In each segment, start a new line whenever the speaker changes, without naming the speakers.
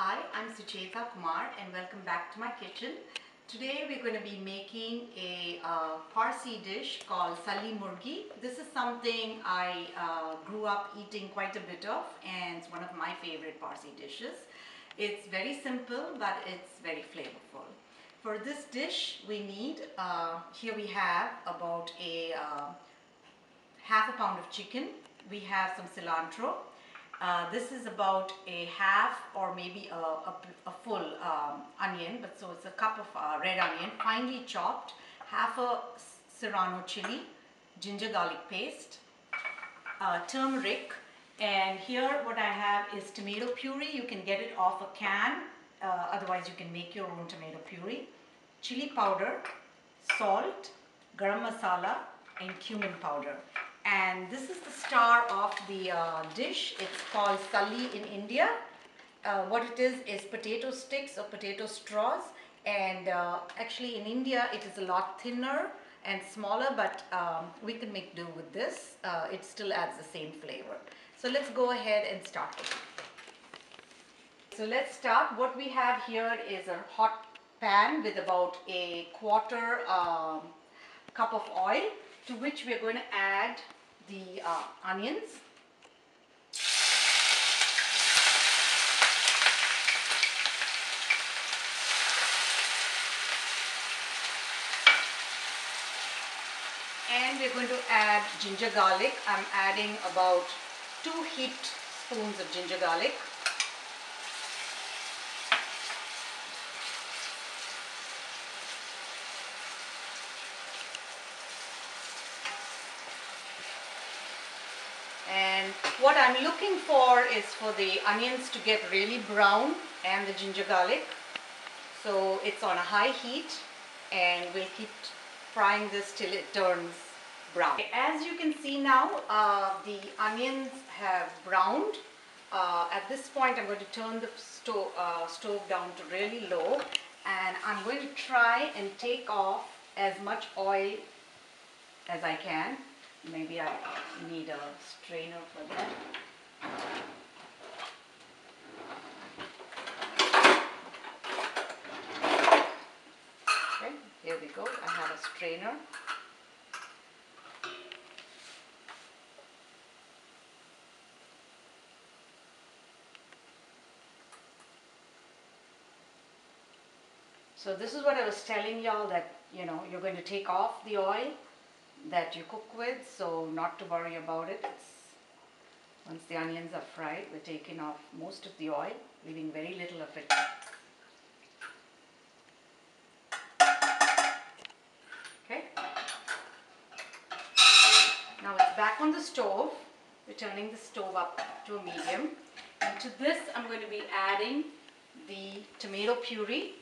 Hi, I'm Sucheta Kumar and welcome back to my kitchen. Today we're going to be making a Parsi dish called Salli Murghi. This is something I grew up eating quite a bit of, and it's one of my favorite Parsi dishes. It's very simple but it's very flavorful. For this dish we need, here we have about a half a pound of chicken. We have some cilantro. This is about a half or maybe a full onion, but so it's a cup of red onion, finely chopped, half a serrano chili, ginger garlic paste, turmeric, and here what I have is tomato puree. You can get it off a can, otherwise you can make your own tomato puree, chili powder, salt, garam masala, and cumin powder. And this is the star of the dish. It's called Salli in India. What it is potato sticks or potato straws, and actually in India it is a lot thinner and smaller, but we can make do with this. It still adds the same flavor. So let's go ahead and start with it. So let's start. What we have here is a hot pan with about a quarter cup of oil, to which we are going to add the onions. And we're going to add ginger garlic. I'm adding about 2 heaped spoons of ginger garlic. And what I'm looking for is for the onions to get really brown and the ginger garlic. So it's on a high heat and we'll keep frying this till it turns brown. As you can see now, the onions have browned. At this point I'm going to turn the stove down to really low, and I'm going to try and take off as much oil as I can. Maybe I need a strainer for that. Okay, here we go. I have a strainer. So this is what I was telling y'all, that you're going to take off the oil that you cook with, so not to worry about it. Once the onions are fried, we're taking off most of the oil, leaving very little of it. Okay. Now it's back on the stove. We're turning the stove up to a medium. And to this I'm going to be adding the tomato puree.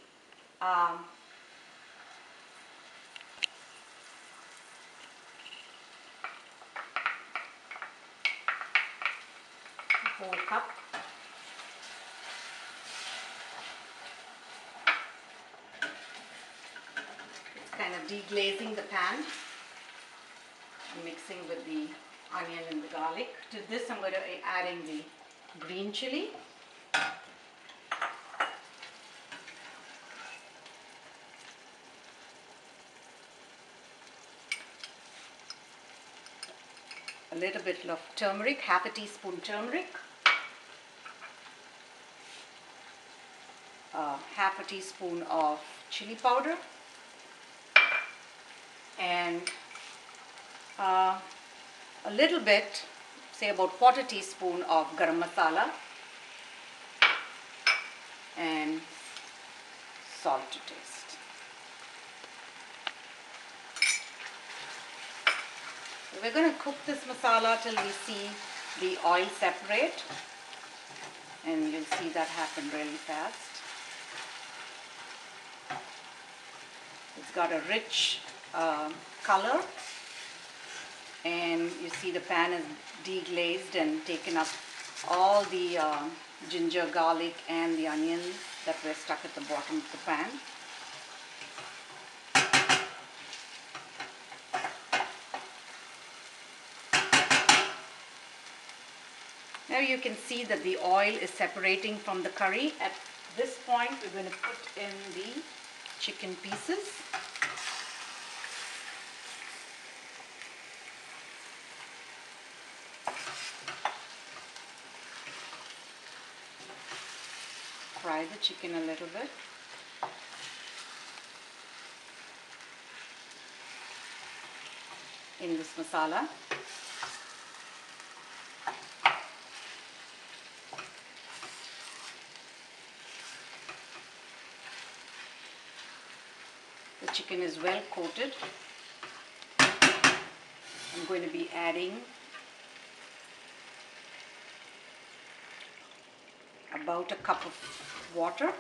Whole cup. It's kind of deglazing the pan, mixing with the onion and the garlic. To this I'm going to be adding the green chili. A little bit of turmeric, half a teaspoon turmeric. Half a teaspoon of chili powder, and a little bit, say about quarter teaspoon of garam masala, and salt to taste. We're going to cook this masala till we see the oil separate, and you'll see that happen really fast. It's got a rich color, and you see the pan is deglazed and taken up all the ginger, garlic and the onions that were stuck at the bottom of the pan. Now you can see that the oil is separating from the curry. At this point, we're going to put in the chicken pieces. Fry the chicken a little bit. In this masala. The chicken is well coated. I'm going to be adding about a cup of water.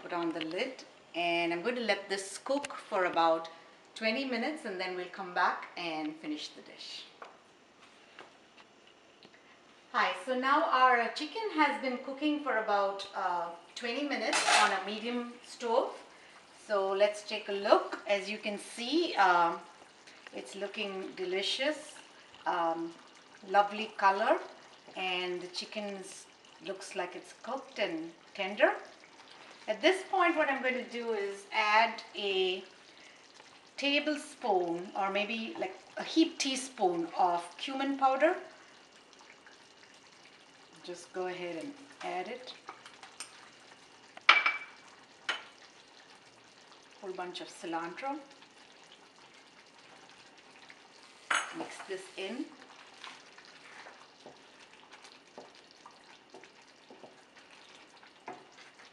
Put on the lid, and I'm going to let this cook for about 20 minutes, and then we'll come back and finish the dish. Hi, so now our chicken has been cooking for about 20 minutes on a medium stove. So let's take a look. As you can see, it's looking delicious, lovely color, and the chicken looks like it's cooked and tender. At this point, what I'm going to do is add a tablespoon or maybe like a heaped teaspoon of cumin powder. Just go ahead and add it. Whole bunch of cilantro. Mix this in.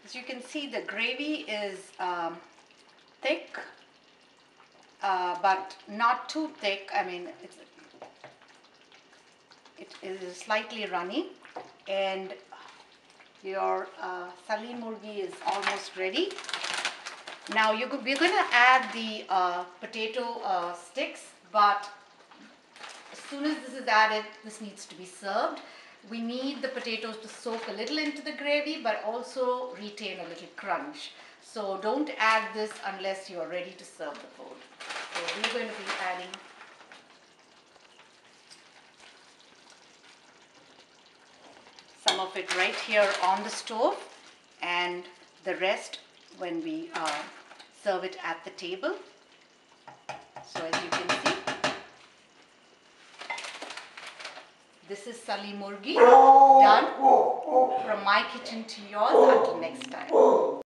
As you can see, the gravy is thick, but not too thick. I mean, it is slightly runny, and your Salli Murghi is almost ready. Now we're going to add the potato sticks, but as soon as this is added, this needs to be served. We need the potatoes to soak a little into the gravy, but also retain a little crunch. So don't add this unless you are ready to serve the food. So we're going to be adding some of it right here on the stove, and the rest when we serve it at the table. So as you can see, this is Salli Murghi, done. From my kitchen to yours. Until next time.